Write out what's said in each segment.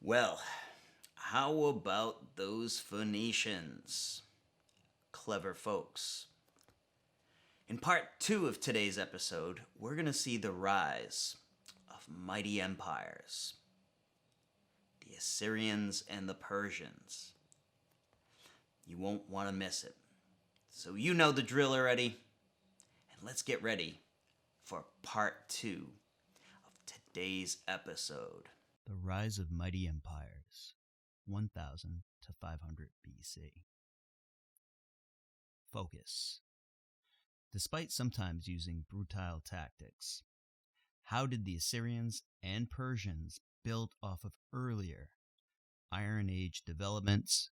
Well, how about those Phoenicians? Clever folks. In part 2 of today's episode, we're going to see the rise of mighty empires, the Assyrians and the Persians. You won't want to miss it. So you know the drill already, and let's get ready for part 2 of today's episode. The rise of mighty empires, 1000 to 500 BC. Focus. Despite sometimes using brutal tactics, how did the Assyrians and Persians build off of earlier Iron Age developments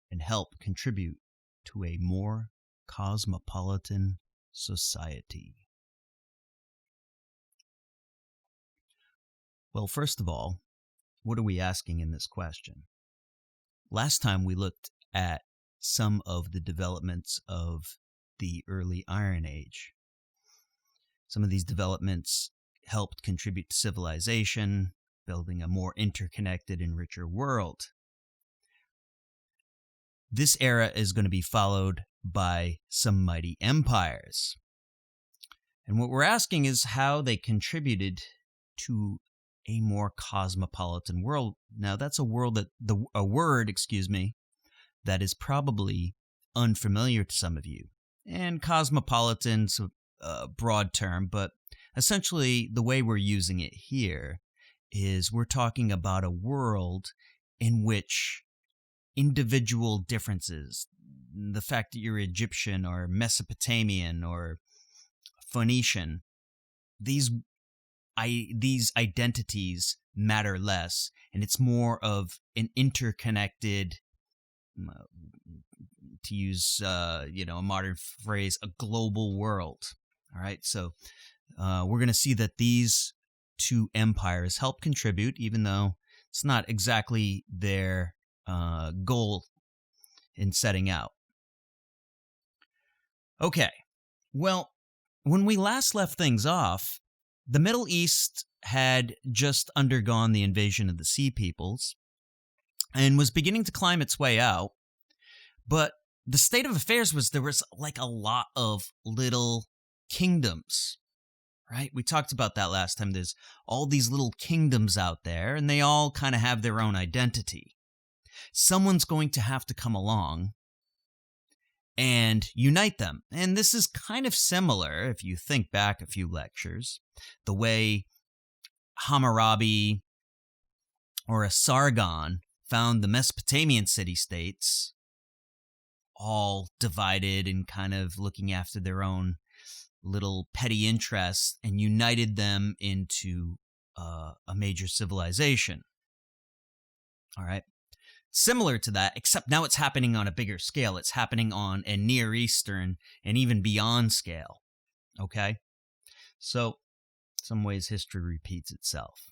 and help contribute to a more cosmopolitan society? Well, first of all, what are we asking in this question? Last time we looked at some of the developments of the early Iron Age. Some of these developments helped contribute to civilization, building a more interconnected and richer world. This era is going to be followed by some mighty empires. And what we're asking is how they contributed to a more cosmopolitan world. Now, that's a word that is probably unfamiliar to some of you. And cosmopolitan's a broad term, but essentially the way we're using it here is we're talking about a world in which individual differences, the fact that you're Egyptian or Mesopotamian or Phoenician, these identities matter less, and it's more of an interconnected, to use a modern phrase, a global world. All right, so we're going to see that these two empires help contribute, even though it's not exactly their goal in setting out. Okay, well, when we last left things off, the Middle East had just undergone the invasion of the Sea Peoples and was beginning to climb its way out. But the state of affairs was there was like a lot of little kingdoms, right? We talked about that last time. There's all these little kingdoms out there, and they all kind of have their own identity. Someone's going to have to come along and unite them. And this is kind of similar, if you think back a few lectures, the way Hammurabi or a Sargon found the Mesopotamian city-states all divided and kind of looking after their own little petty interests and united them into a major civilization. All right. Similar to that, except now it's happening on a bigger scale. It's happening on a Near Eastern and even beyond scale. Okay? So, in some ways, history repeats itself.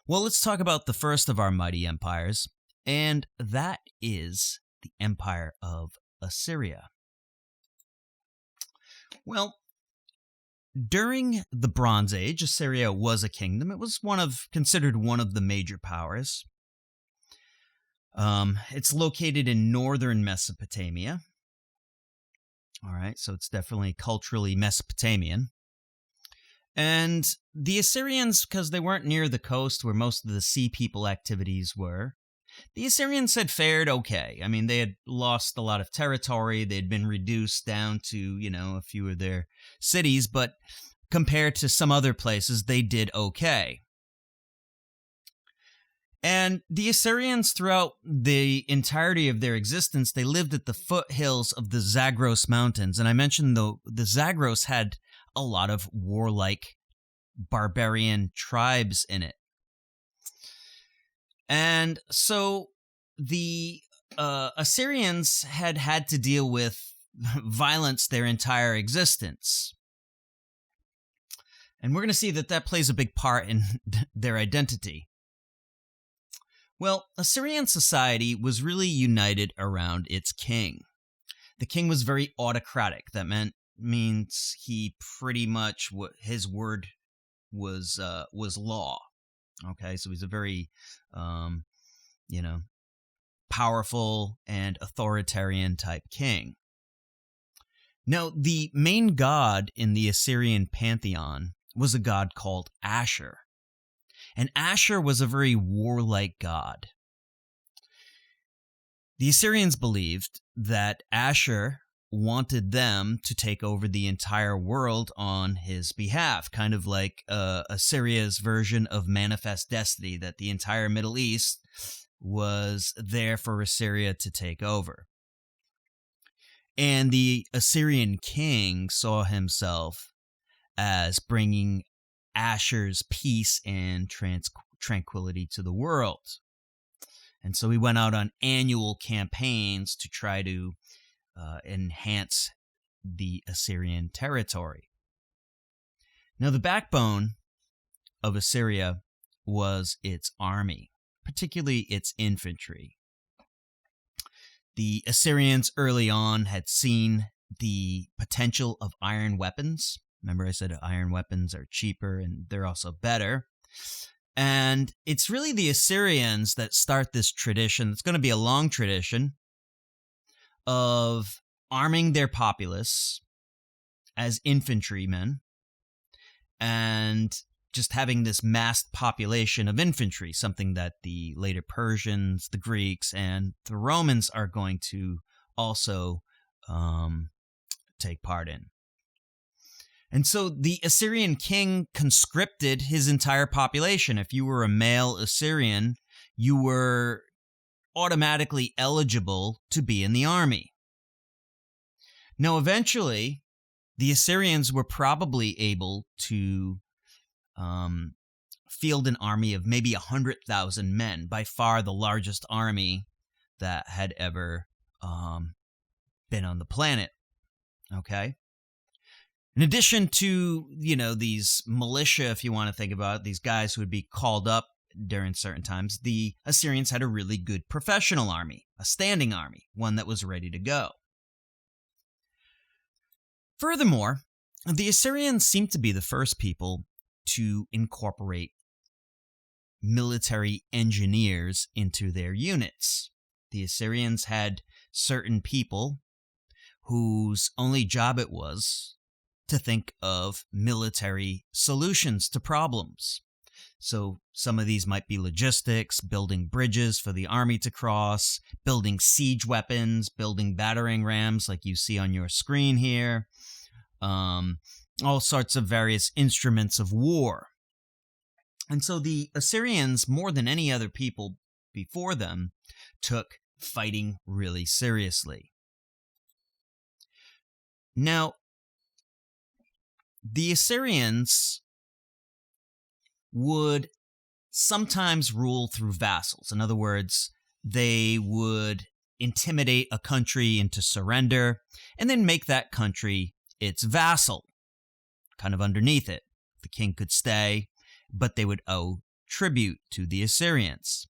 Well, let's talk about the first of our mighty empires, and that is the Empire of Assyria. Well, during the Bronze Age, Assyria was a kingdom. It was considered one of the major powers. It's located in northern Mesopotamia. All right, so it's definitely culturally Mesopotamian. And the Assyrians, because they weren't near the coast where most of the Sea People activities were, the Assyrians had fared okay. I mean, they had lost a lot of territory. They'd been reduced down to, a few of their cities, but compared to some other places, they did okay. And the Assyrians, throughout the entirety of their existence, they lived at the foothills of the Zagros Mountains. And I mentioned the Zagros had a lot of warlike barbarian tribes in it. And so the Assyrians had to deal with violence their entire existence. And we're going to see that plays a big part in their identity. Well, Assyrian society was really united around its king. The king was very autocratic. That means he pretty much, his word was law. Okay, so he's a very, you know, powerful and authoritarian type king. Now, the main god in the Assyrian pantheon was a god called Ashur. And Ashur was a very warlike god. The Assyrians believed that Ashur wanted them to take over the entire world on his behalf, kind of like Assyria's version of Manifest Destiny, that the entire Middle East was there for Assyria to take over. And the Assyrian king saw himself as bringing Ashur's peace and tranquility to the world. And so he went out on annual campaigns to try to enhance the Assyrian territory. Now, the backbone of Assyria was its army, particularly its infantry. The Assyrians early on had seen the potential of iron weapons. Remember I said iron weapons are cheaper and they're also better. And it's really the Assyrians that start this tradition. It's going to be a long tradition of arming their populace as infantrymen and just having this massed population of infantry, something that the later Persians, the Greeks, and the Romans are going to also take part in. And so the Assyrian king conscripted his entire population. If you were a male Assyrian, you were automatically eligible to be in the army. Now, eventually, the Assyrians were probably able to field an army of maybe 100,000 men, by far the largest army that had ever been on the planet. Okay? In addition to, these militia, if you want to think about it, these guys who would be called up during certain times, the Assyrians had a really good professional army, a standing army, one that was ready to go. Furthermore, the Assyrians seemed to be the first people to incorporate military engineers into their units. The Assyrians had certain people whose only job it was to think of military solutions to problems. So some of these might be logistics, building bridges for the army to cross, building siege weapons, building battering rams like you see on your screen here, all sorts of various instruments of war. And so the Assyrians, more than any other people before them, took fighting really seriously. Now, the Assyrians would sometimes rule through vassals. In other words, they would intimidate a country into surrender and then make that country its vassal, kind of underneath it. The king could stay, but they would owe tribute to the Assyrians.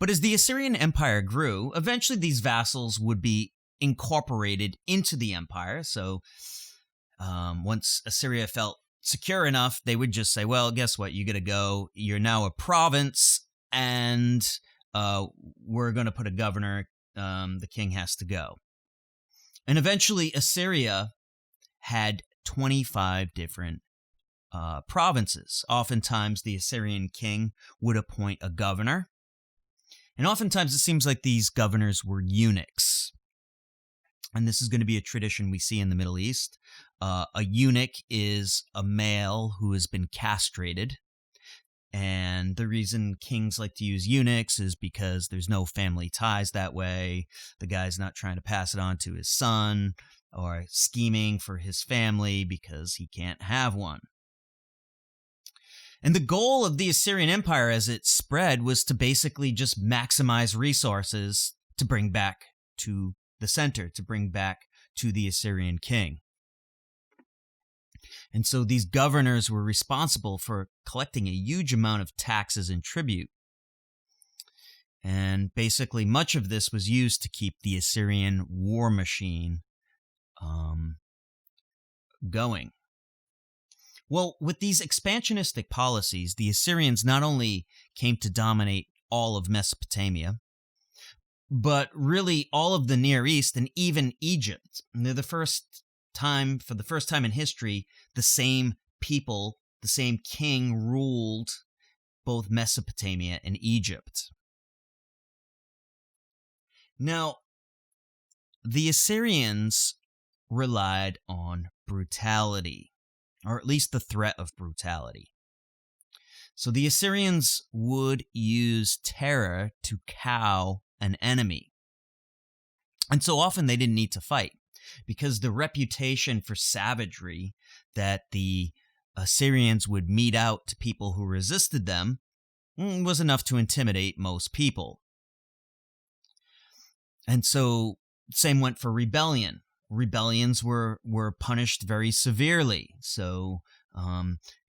But as the Assyrian Empire grew, eventually these vassals would be incorporated into the empire. So once Assyria felt secure enough, they would just say, well, guess what? You got to go. You're now a province, and we're going to put a governor. The king has to go. And eventually Assyria had 25 different provinces. Oftentimes the Assyrian king would appoint a governor. And oftentimes it seems like these governors were eunuchs. And this is going to be a tradition we see in the Middle East. A eunuch is a male who has been castrated. And the reason kings like to use eunuchs is because there's no family ties that way. The guy's not trying to pass it on to his son or scheming for his family because he can't have one. And the goal of the Assyrian Empire as it spread was to basically just maximize resources to bring back to the center, to bring back to the Assyrian king. And so these governors were responsible for collecting a huge amount of taxes and tribute. And basically much of this was used to keep the Assyrian war machine going. Well, with these expansionistic policies, the Assyrians not only came to dominate all of Mesopotamia, but really all of the Near East and even Egypt. And they're for the first time in history, the same people, the same king ruled both Mesopotamia and Egypt. Now, the Assyrians relied on brutality, or at least the threat of brutality. So the Assyrians would use terror to cow an enemy. And so often they didn't need to fight, because the reputation for savagery that the Assyrians would mete out to people who resisted them was enough to intimidate most people. And so same went for rebellion. Rebellions were punished very severely. So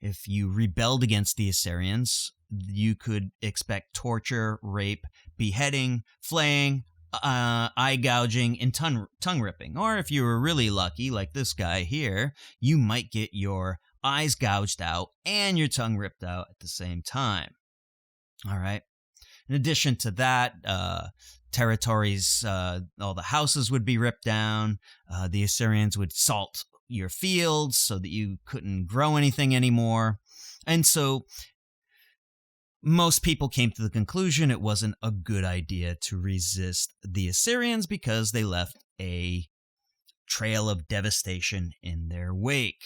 if you rebelled against the Assyrians, you could expect torture, rape, beheading, flaying, eye gouging, and tongue ripping. Or if you were really lucky, like this guy here, you might get your eyes gouged out and your tongue ripped out at the same time. All right. In addition to that, territories, all the houses would be ripped down. The Assyrians would salt your fields so that you couldn't grow anything anymore. And so most people came to the conclusion it wasn't a good idea to resist the Assyrians because they left a trail of devastation in their wake.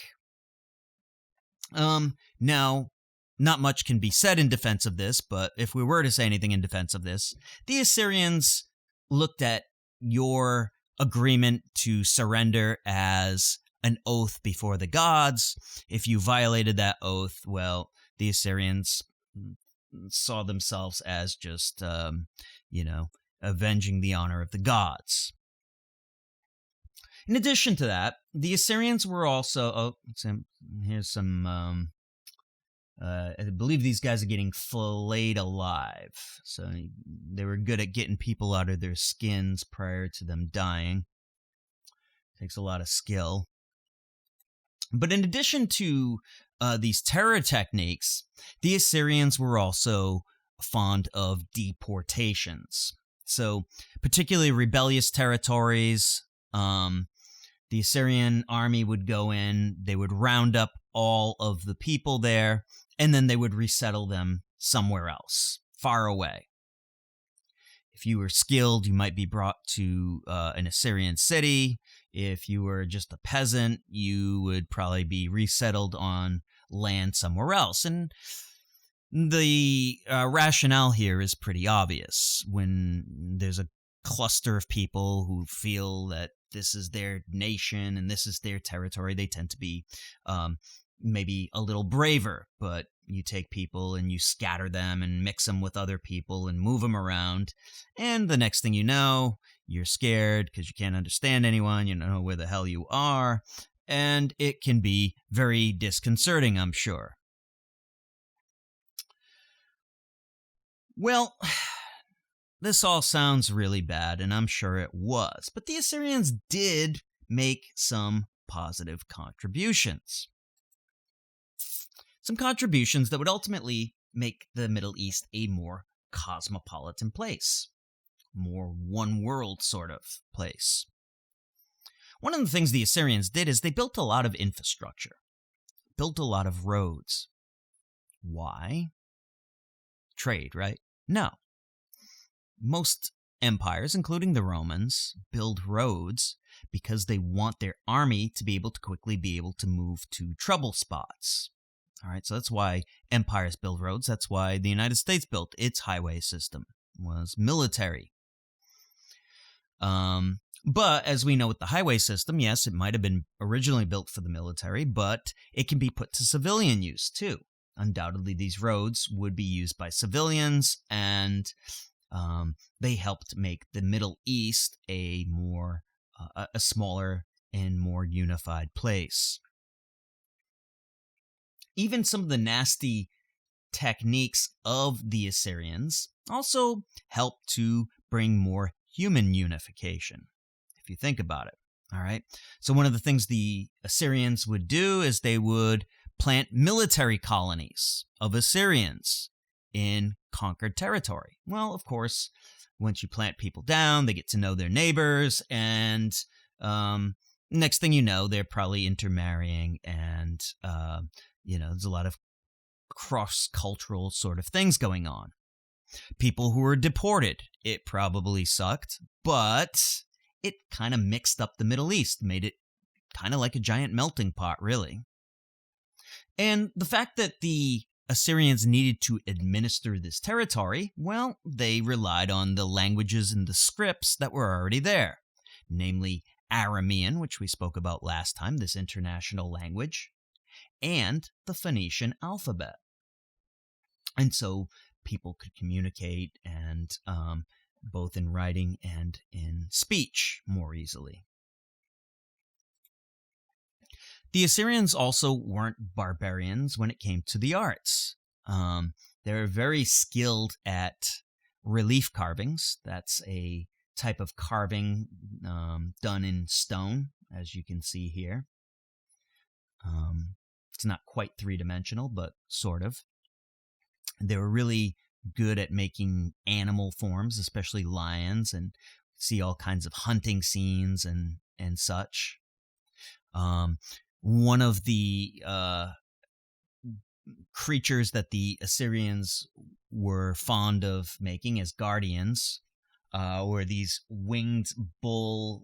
Now, not much can be said in defense of this, but if we were to say anything in defense of this, the Assyrians looked at your agreement to surrender as an oath before the gods. If you violated that oath, well, the Assyrians saw themselves as just, avenging the honor of the gods. In addition to that, the Assyrians were also, here's some, I believe these guys are getting filleted alive. So they were good at getting people out of their skins prior to them dying. Takes a lot of skill. But in addition to these terror techniques, the Assyrians were also fond of deportations. So particularly rebellious territories, the Assyrian army would go in, they would round up all of the people there, and then they would resettle them somewhere else, far away. If you were skilled, you might be brought to an Assyrian city. If you were just a peasant, you would probably be resettled on land somewhere else. And the rationale here is pretty obvious. When there's a cluster of people who feel that this is their nation and this is their territory, they tend to be maybe a little braver, but you take people and you scatter them and mix them with other people and move them around, and the next thing you know, you're scared because you can't understand anyone, you don't know where the hell you are, and it can be very disconcerting, I'm sure. Well, this all sounds really bad, and I'm sure it was, but the Assyrians did make some positive contributions. Some contributions that would ultimately make the Middle East a more cosmopolitan place, more one world sort of place. One of the things the Assyrians did is they built a lot of infrastructure, built a lot of roads. Why? Trade, right? No. Most empires, including the Romans, build roads because they want their army to be able to quickly be able to move to trouble spots. All right, so that's why empires build roads. That's why the United States built its highway system, was military. But as we know with the highway system, yes, it might have been originally built for the military, but it can be put to civilian use too. Undoubtedly, these roads would be used by civilians, and they helped make the Middle East a smaller and more unified place. Even some of the nasty techniques of the Assyrians also helped to bring more human unification, if you think about it. All right. So one of the things the Assyrians would do is they would plant military colonies of Assyrians in conquered territory. Well, of course, once you plant people down, they get to know their neighbors, and next thing you know, they're probably intermarrying, and there's a lot of cross-cultural sort of things going on. People who were deported, it probably sucked, but it kind of mixed up the Middle East, made it kind of like a giant melting pot, really. And the fact that the Assyrians needed to administer this territory, well, they relied on the languages and the scripts that were already there, namely Aramean, which we spoke about last time, this international language, and the Phoenician alphabet. And so people could communicate, and both in writing and in speech more easily. The Assyrians also weren't barbarians when it came to the arts. They were very skilled at relief carvings. That's a type of carving done in stone, as you can see here. It's not quite three-dimensional, but sort of. They were really good at making animal forms, especially lions, and see all kinds of hunting scenes and such. One of the creatures that the Assyrians were fond of making as guardians were these winged bull,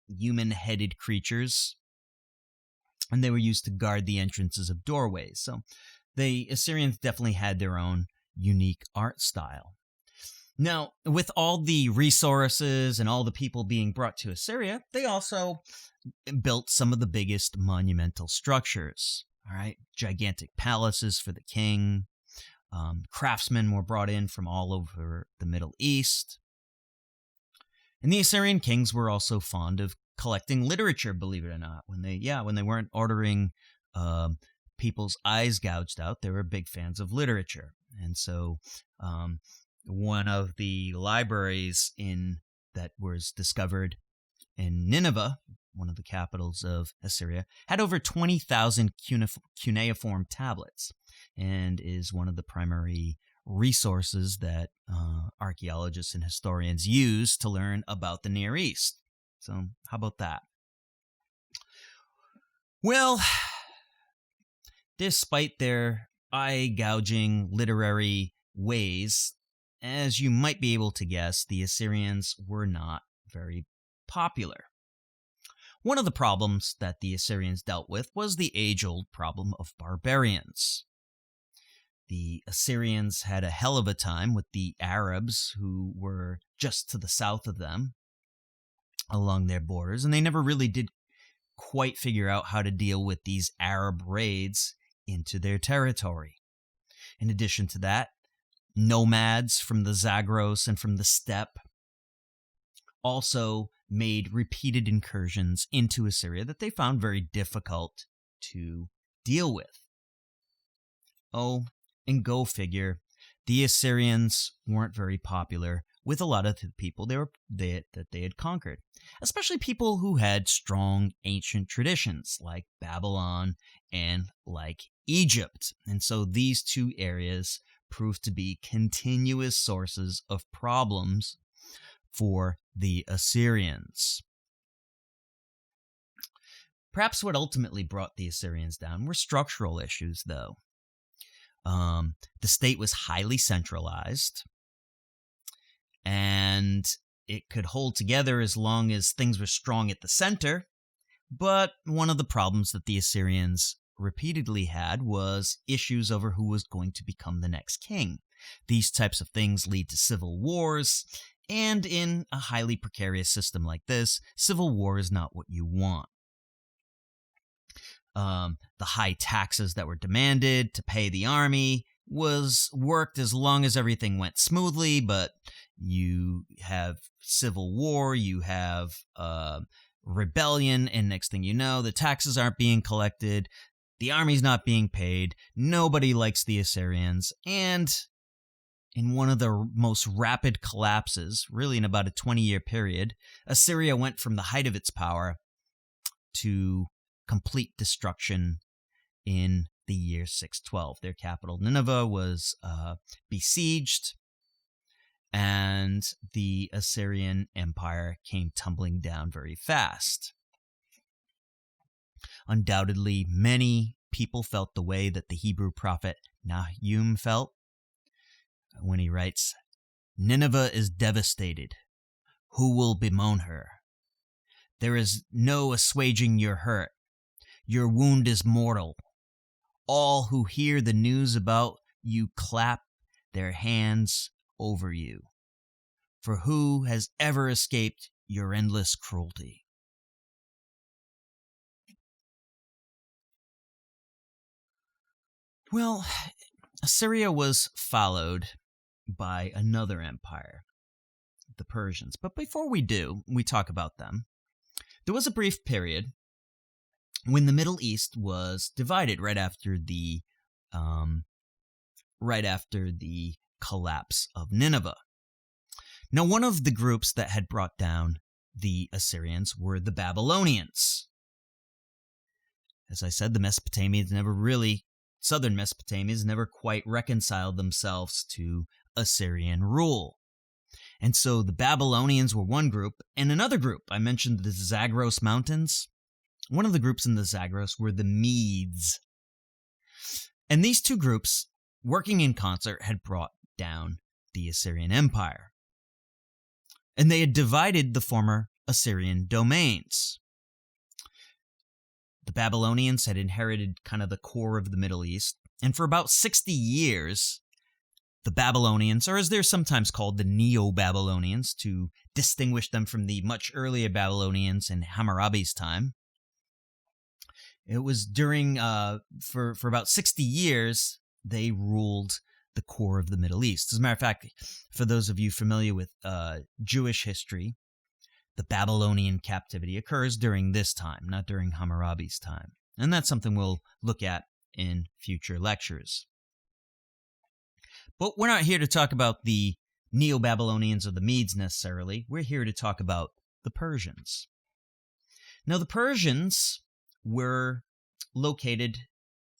human-headed creatures, and they were used to guard the entrances of doorways. So the Assyrians definitely had their own unique art style. Now, with all the resources and all the people being brought to Assyria, they also built some of the biggest monumental structures. All right, gigantic palaces for the king. Craftsmen were brought in from all over the Middle East. And the Assyrian kings were also fond of collecting literature, believe it or not. When they weren't ordering people's eyes gouged out, they were big fans of literature. And so one of the libraries that was discovered in Nineveh, one of the capitals of Assyria, had over 20,000 cuneiform tablets, and is one of the primary resources that archaeologists and historians use to learn about the Near East. So how about that? Well, despite their eye-gouging literary ways, as you might be able to guess, the Assyrians were not very popular. One of the problems that the Assyrians dealt with was the age-old problem of barbarians. The Assyrians had a hell of a time with the Arabs, who were just to the south of them along their borders, and they never really did quite figure out how to deal with these Arab raids into their territory. In addition to that, nomads from the Zagros and from the steppe also made repeated incursions into Assyria that they found very difficult to deal with. Oh, and go figure, the Assyrians weren't very popular with a lot of the people that they had conquered, especially people who had strong ancient traditions like Babylon and like Egypt. And so these two areas proved to be continuous sources of problems for the Assyrians. Perhaps what ultimately brought the Assyrians down were structural issues, though. The state was highly centralized, and it could hold together as long as things were strong at the center. But one of the problems that the Assyrians repeatedly had was issues over who was going to become the next king. These types of things lead to civil wars, and in a highly precarious system like this, civil war is not what you want. The high taxes that were demanded to pay the army worked as long as everything went smoothly, but you have civil war, you have rebellion, and next thing you know, the taxes aren't being collected, the army's not being paid, nobody likes the Assyrians, and in one of the most rapid collapses, really in about a 20-year period, Assyria went from the height of its power to complete destruction in the year 612. Their capital, Nineveh, was besieged, and the Assyrian Empire came tumbling down very fast. Undoubtedly, many people felt the way that the Hebrew prophet Nahum felt when he writes, "Nineveh is devastated. Who will bemoan her? There is no assuaging your hurt. Your wound is mortal. All who hear the news about you clap their hands over you. For who has ever escaped your endless cruelty?" Well, Assyria was followed by another empire, the Persians. But before we talk about them, there was a brief period when the Middle East was divided right after the collapse of Nineveh. Now, one of the groups that had brought down the Assyrians were the Babylonians. As I said, southern Mesopotamians never quite reconciled themselves to Assyrian rule. And so the Babylonians were one group, and another group, I mentioned the Zagros Mountains. One of the groups in the Zagros were the Medes. And these two groups, working in concert, had brought down the Assyrian Empire. And they had divided the former Assyrian domains. The Babylonians had inherited kind of the core of the Middle East, and for about 60 years, the Babylonians, or as they're sometimes called, the Neo-Babylonians, to distinguish them from the much earlier Babylonians in Hammurabi's time. It was during, for about 60 years, they ruled the core of the Middle East. As a matter of fact, for those of you familiar with Jewish history, the Babylonian captivity occurs during this time, not during Hammurabi's time. And that's something we'll look at in future lectures. But we're not here to talk about the Neo-Babylonians or the Medes necessarily. We're here to talk about the Persians. Now, the Persians were located,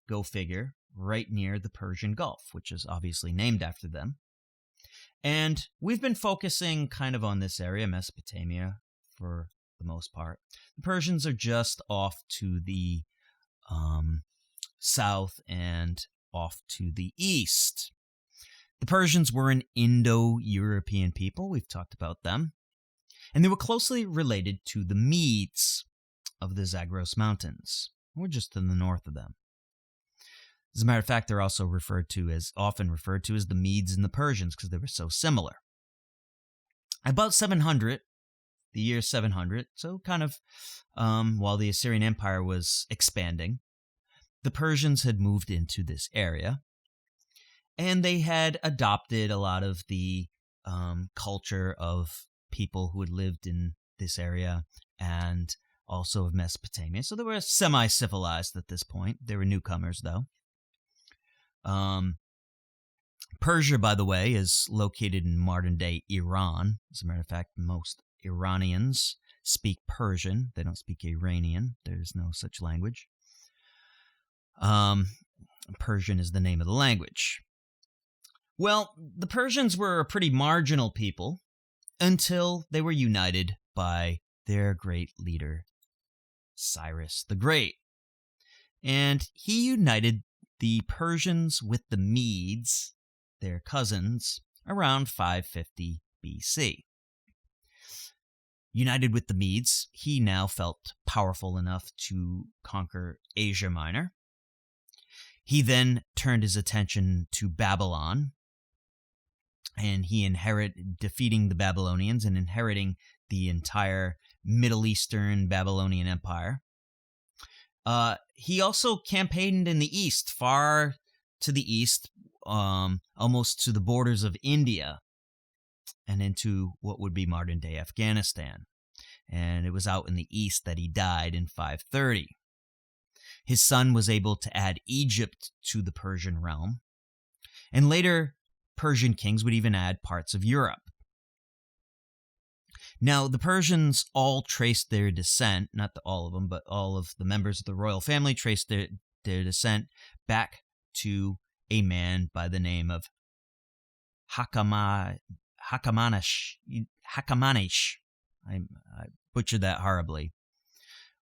go figure, right near the Persian Gulf, which is obviously named after them. And we've been focusing kind of on this area, Mesopotamia, for the most part. The Persians are just off to the south and off to the east. The Persians were an Indo-European people. We've talked about them. And they were closely related to the Medes of the Zagros Mountains. We're just to the north of them. As a matter of fact, they're also often referred to as the Medes and the Persians because they were so similar. About 700, the year 700, so kind of while the Assyrian Empire was expanding, the Persians had moved into this area, and they had adopted a lot of the culture of people who had lived in this area and also of Mesopotamia. So they were semi-civilized at this point. They were newcomers, though. Persia, by the way, is located in modern-day Iran. As a matter of fact, most Iranians speak Persian. They don't speak Iranian. There's no such language. Persian is the name of the language. Well, the Persians were a pretty marginal people until they were united by their great leader, Cyrus the Great. And he united the Persians with the Medes, their cousins, around 550 BC. United with the Medes, he now felt powerful enough to conquer Asia Minor. He then turned his attention to Babylon, and he defeating the Babylonians and inheriting the entire Middle Eastern Babylonian Empire. He also campaigned in the east, far to the east, almost to the borders of India and into what would be modern-day Afghanistan. And it was out in the east that he died in 530. His son was able to add Egypt to the Persian realm, and later Persian kings would even add parts of Europe. Now, the Persians all traced their descent, not all of them, but all of the members of the royal family traced their descent back to a man by the name of Hakamanish. I butchered that horribly.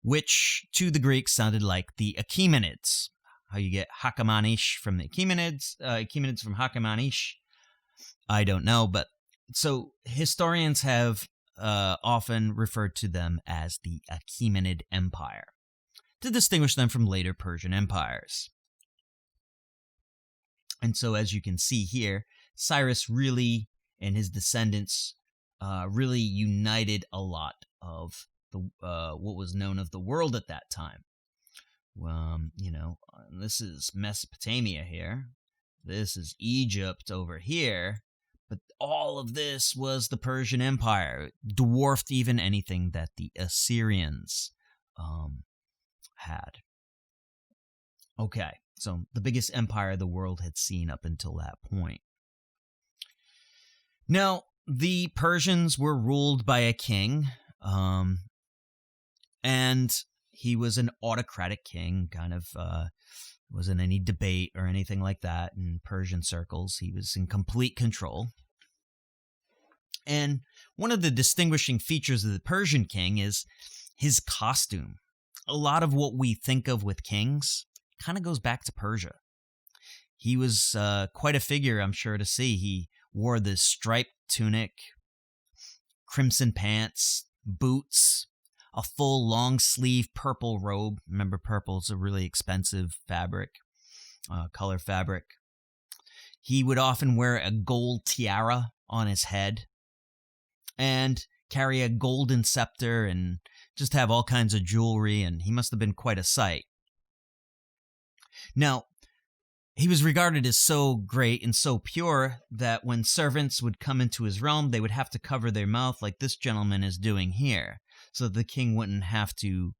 Which to the Greeks sounded like the Achaemenids. How you get Hakamanish from the Achaemenids, Achaemenids from Hakamanish, I don't know. But so historians have often referred to them as the Achaemenid Empire to distinguish them from later Persian empires. And so, as you can see here, Cyrus really and his descendants really united a lot of the what was known of the world at that time. This is Mesopotamia here. This is Egypt over here. But all of this was the Persian Empire. It dwarfed even anything that the Assyrians had. Okay, so the biggest empire the world had seen up until that point. Now, the Persians were ruled by a king, and he was an autocratic king, kind of wasn't any debate or anything like that in Persian circles. He was in complete control. And one of the distinguishing features of the Persian king is his costume. A lot of what we think of with kings kind of goes back to Persia. He was quite a figure, I'm sure, to see. He wore this striped tunic, crimson pants, boots, a full long-sleeve purple robe. Remember, purple is a really expensive fabric, color fabric. He would often wear a gold tiara on his head and carry a golden scepter and just have all kinds of jewelry, and he must have been quite a sight. Now, he was regarded as so great and so pure that when servants would come into his realm, they would have to cover their mouth like this gentleman is doing here, so that the king wouldn't have to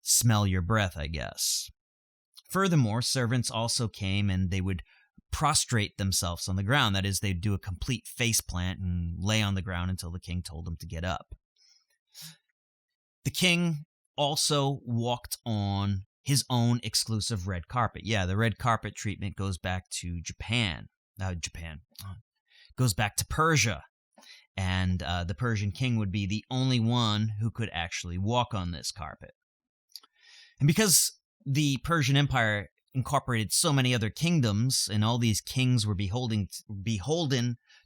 smell your breath, I guess. Furthermore, servants also came and they would prostrate themselves on the ground. That is, they'd do a complete faceplant and lay on the ground until the king told them to get up. The king also walked on his own exclusive red carpet. Yeah, the red carpet treatment goes back to goes back to Persia. And the Persian king would be the only one who could actually walk on this carpet. And because the Persian Empire incorporated so many other kingdoms, and all these kings were beholden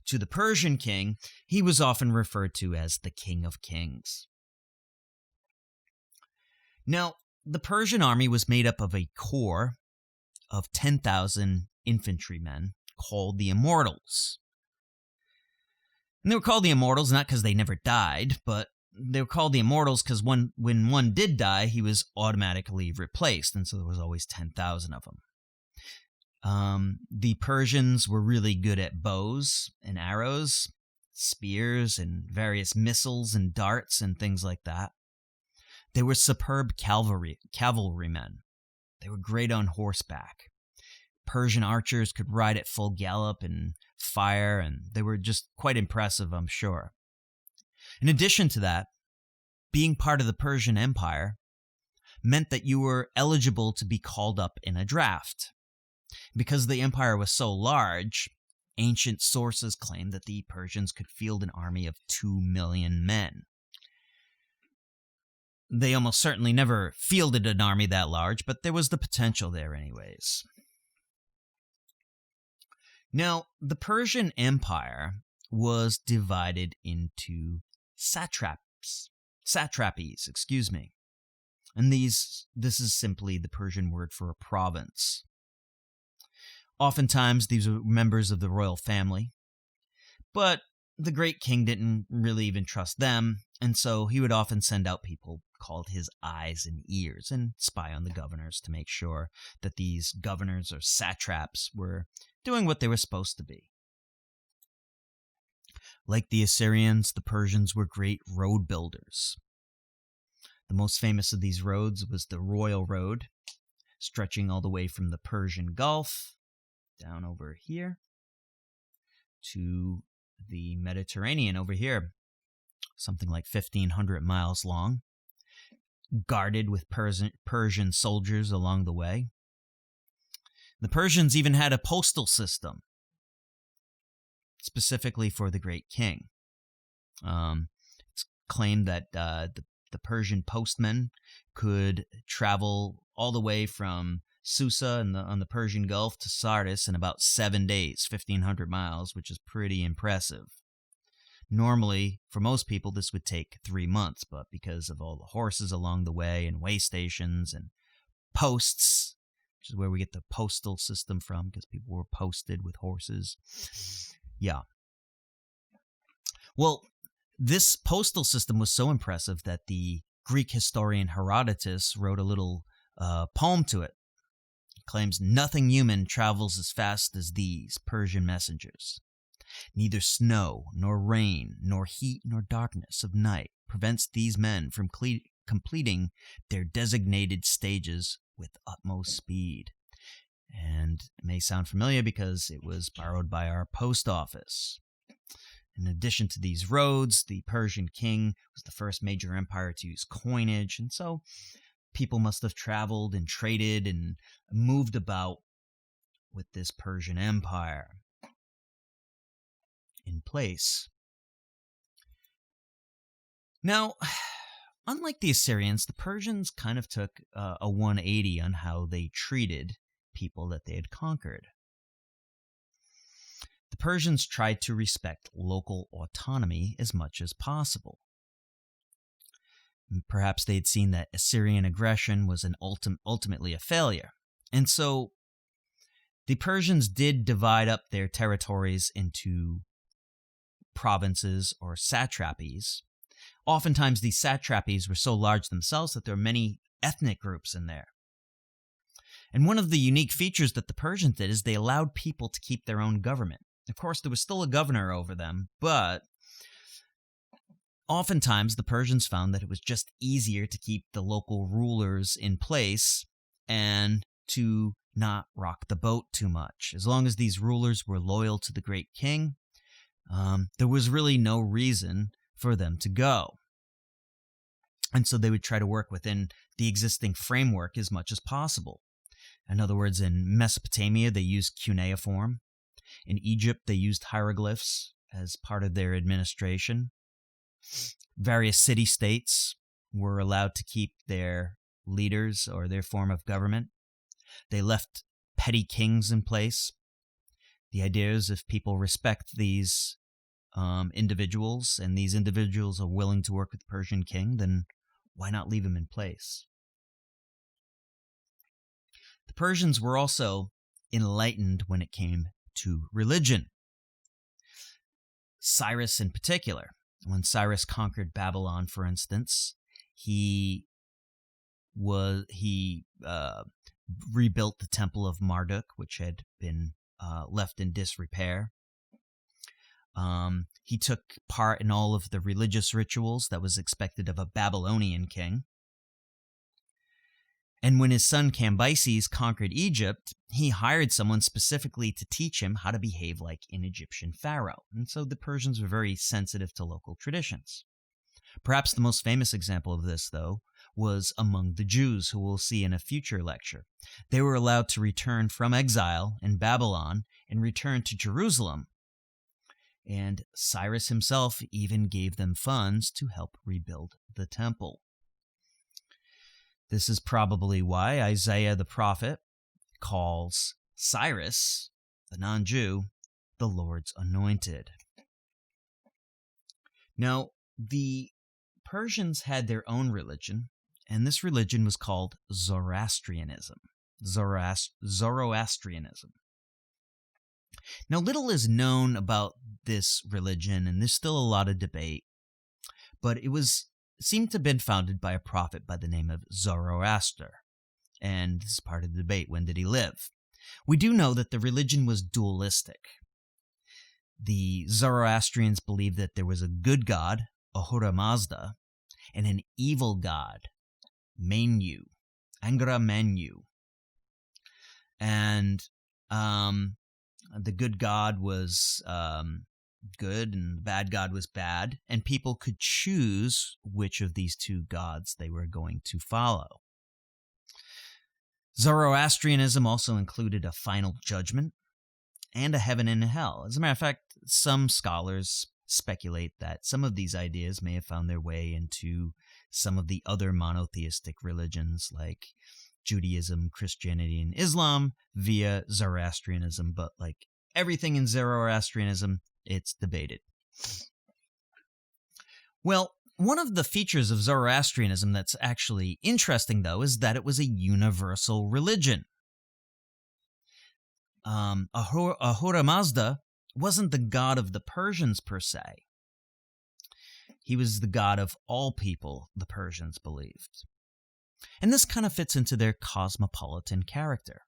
to the Persian king, he was often referred to as the King of Kings. Now, the Persian army was made up of a corps of 10,000 infantrymen called the Immortals. And they were called the Immortals not because they never died, but they were called the Immortals because when one did die, he was automatically replaced, and so there was always 10,000 of them. The Persians were really good at bows and arrows, spears, and various missiles and darts and things like that. They were superb cavalrymen. They were great on horseback. Persian archers could ride at full gallop and fire, and they were just quite impressive, I'm sure. In addition to that, being part of the Persian Empire meant that you were eligible to be called up in a draft. Because the empire was so large, ancient sources claim that the Persians could field an army of 2 million men. They almost certainly never fielded an army that large, but there was the potential there anyways. Now, the Persian Empire was divided into satrapies, and this is simply the Persian word for a province. Oftentimes, these were members of the royal family, but the great king didn't really even trust them, and so he would often send out people called his eyes and ears and spy on the governors to make sure that these governors or satraps were doing what they were supposed to be. Like the Assyrians, the Persians were great road builders. The most famous of these roads was the Royal Road, stretching all the way from the Persian Gulf down over here to the Mediterranean over here, something like 1,500 miles long, guarded with Persian soldiers along the way. The Persians even had a postal system, specifically for the great king. It's claimed that the Persian postmen could travel all the way from Susa on the Persian Gulf to Sardis in about 7 days, 1,500 miles, which is pretty impressive. Normally, for most people, this would take 3 months, but because of all the horses along the way and way stations and posts, which is where we get the postal system from, because people were posted with horses. Yeah. Well, this postal system was so impressive that the Greek historian Herodotus wrote a little poem to it. He claims nothing human travels as fast as these Persian messengers. Neither snow, nor rain, nor heat, nor darkness of night prevents these men from completing their designated stages with utmost speed. And it may sound familiar because it was borrowed by our post office. In addition to these roads, the Persian king was the first major empire to use coinage, and so people must have traveled and traded and moved about with this Persian empire in place. Now, unlike the Assyrians, the Persians kind of took a 180 on how they treated people that they had conquered. The Persians tried to respect local autonomy as much as possible. Perhaps they'd seen that Assyrian aggression was ultimately a failure. And so the Persians did divide up their territories into provinces or satrapies. Oftentimes these satrapies were so large themselves that there were many ethnic groups in there. And one of the unique features that the Persians did is they allowed people to keep their own government. Of course, there was still a governor over them, but oftentimes the Persians found that it was just easier to keep the local rulers in place and to not rock the boat too much. As long as these rulers were loyal to the great king, there was really no reason for them to go. And so they would try to work within the existing framework as much as possible. In other words, in Mesopotamia, they used cuneiform. In Egypt, they used hieroglyphs as part of their administration. Various city-states were allowed to keep their leaders or their form of government. They left petty kings in place. The idea is if people respect these individuals and these individuals are willing to work with the Persian king, then why not leave them in place? The Persians were also enlightened when it came to religion. Cyrus in particular, when Cyrus conquered Babylon, for instance, he rebuilt the temple of Marduk, which had been left in disrepair. He took part in all of the religious rituals that was expected of a Babylonian king. And when his son Cambyses conquered Egypt, he hired someone specifically to teach him how to behave like an Egyptian pharaoh. And so the Persians were very sensitive to local traditions. Perhaps the most famous example of this, though, was among the Jews, who we'll see in a future lecture. They were allowed to return from exile in Babylon and return to Jerusalem. And Cyrus himself even gave them funds to help rebuild the temple. This is probably why Isaiah the prophet calls Cyrus, the non-Jew, the Lord's anointed. Now, the Persians had their own religion, and this religion was called Zoroastrianism. Zoroastrianism. Now, little is known about this religion, and there's still a lot of debate, but it seemed to have been founded by a prophet by the name of Zoroaster. And this is part of the debate. When did he live? We do know that the religion was dualistic. The Zoroastrians believed that there was a good god, Ahura Mazda, and an evil god, Menu, Angra Mainyu. And the good god was good and the bad god was bad, and people could choose which of these two gods they were going to follow. Zoroastrianism also included a final judgment and a heaven and a hell. As a matter of fact, some scholars speculate that some of these ideas may have found their way into some of the other monotheistic religions like Judaism, Christianity, and Islam via Zoroastrianism, but like everything in Zoroastrianism, it's debated. Well, one of the features of Zoroastrianism that's actually interesting, though, is that it was a universal religion. Ahura Mazda wasn't the god of the Persians per se. He was the god of all people, the Persians believed. And this kind of fits into their cosmopolitan character.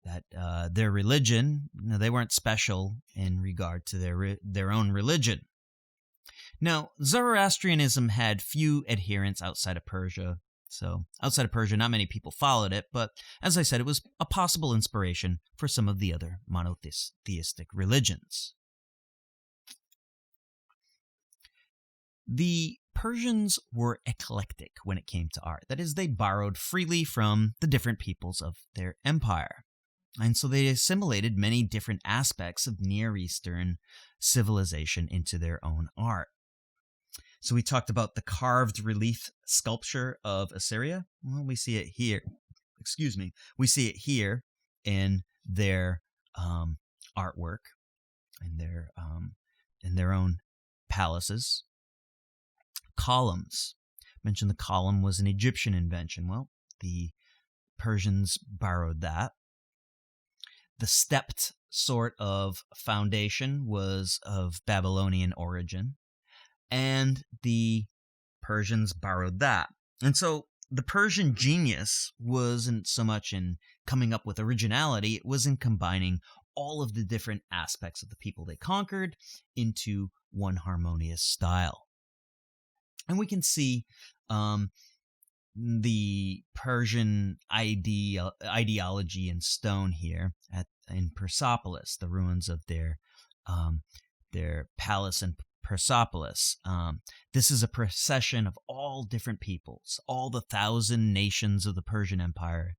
That their religion, they weren't special in regard to their own religion. Now, Zoroastrianism had few adherents outside of Persia. So, outside of Persia, not many people followed it, but as I said, it was a possible inspiration for some of the other monotheistic religions. The Persians were eclectic when it came to art. That is, they borrowed freely from the different peoples of their empire. And so they assimilated many different aspects of Near Eastern civilization into their own art. So we talked about the carved relief sculpture of Assyria. Well, we see it here. We see it here in their artwork, in their own palaces. Columns. I mentioned the column was an Egyptian invention. Well, the Persians borrowed that. The stepped sort of foundation was of Babylonian origin, and the Persians borrowed that. And so the Persian genius wasn't so much in coming up with originality, it was in combining all of the different aspects of the people they conquered into one harmonious style. And we can see the Persian ideology in stone here in Persepolis, the ruins of their palace in Persepolis. This is a procession of all different peoples, all the 1,000 nations of the Persian Empire,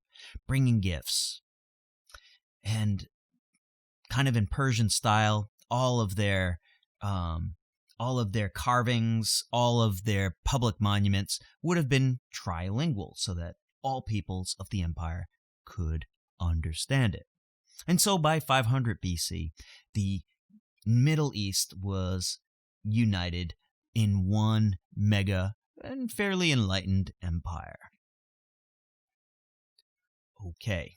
bringing gifts. And kind of in Persian style, all of their carvings, all of their public monuments would have been trilingual so that all peoples of the empire could understand it. And so by 500 BC, the Middle East was united in one mega and fairly enlightened empire. Okay.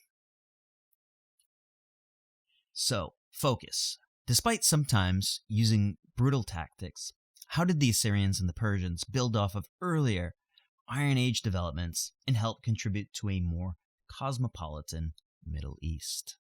So, focus. Despite sometimes using brutal tactics, how did the Assyrians and the Persians build off of earlier Iron Age developments and help contribute to a more cosmopolitan Middle East?